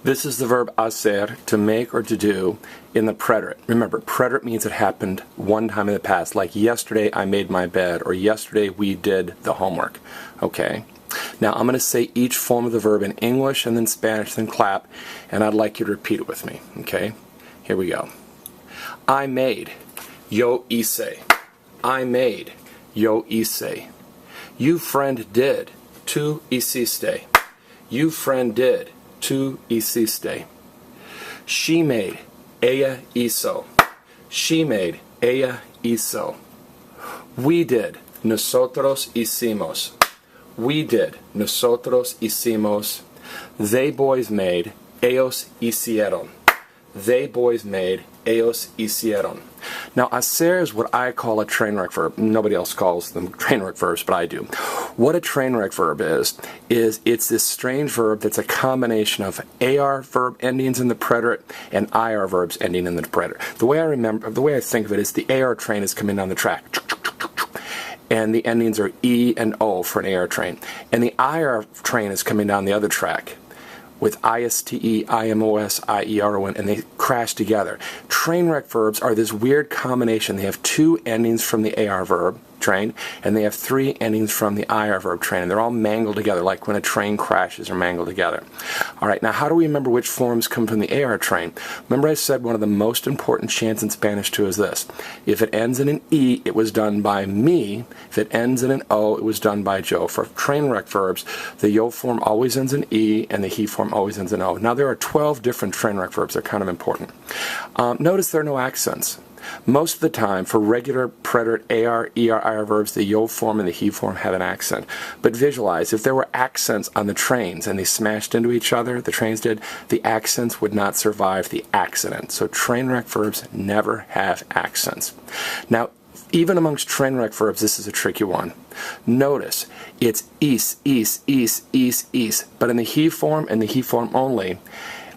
This is the verb hacer, to make or to do, in the preterite. Remember, preterite means it happened one time in the past, like yesterday I made my bed, or yesterday we did the homework. Okay? Now I'm going to say each form of the verb in English and then Spanish, then clap, and I'd like you to repeat it with me. Okay? Here we go. I made. Yo hice. I made. Yo hice. You friend did. Tu hiciste. You friend did. Tu hiciste. She made. Ella hizo. She made. Ella hizo. We did. Nosotros hicimos. We did. Nosotros hicimos. They boys made. Ellos hicieron. They boys made. Ellos hicieron. Now, hacer is what I call a train wreck verb. Nobody else calls them train wreck verbs, but I do. What a train wreck verb is it's this strange verb that's a combination of AR verb endings in the preterite and IR verbs ending in the preterite. The way I think of it is the AR train is coming down the track, and the endings are E and O for an AR train, and the IR train is coming down the other track with ISTE, IMOS, IERON, and they crash together. Train wreck verbs are this weird combination. They have two endings from the AR verb, train, and they have three endings from the IR verb, train, and they're all mangled together, like when a train crashes or mangled together. All right, now how do we remember which forms come from the AR train? Remember I said one of the most important chants in Spanish too is this. If it ends in an E, it was done by me. If it ends in an O, it was done by Joe. For train wreck verbs, the yo form always ends in E, and the he form always ends in O. Now there are 12 different train wreck verbs. They're kind of important. Notice there are no accents. Most of the time, for regular preterite AR, ER, IR verbs, the yo form and the he form have an accent. But visualize, if there were accents on the trains and they smashed into each other, the trains did, the accents would not survive the accident. So train wreck verbs never have accents. Now, even amongst train wreck verbs, this is a tricky one. Notice, it's is, but in the he form and the he form only,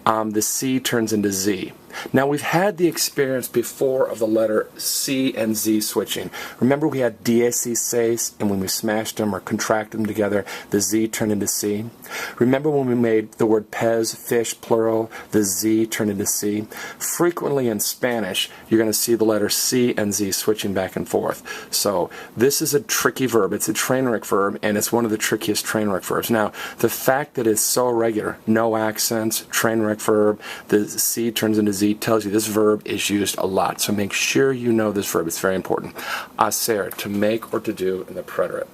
the C turns into Z. Now we've had the experience before of the letter C and Z switching. Remember we had dieciséis, and when we smashed them or contracted them together, the Z turned into C. Remember when we made the word pez, fish, plural, the Z turned into C. Frequently in Spanish, you're going to see the letter C and Z switching back and forth. So this is a tricky verb. It's a train wreck verb, and it's one of the trickiest train wreck verbs. Now, the fact that it's so irregular, no accents, train wreck verb, the C turns into Z, tells you this verb is used a lot. So make sure you know this verb. It's very important. Hacer, to make or to do in the preterite.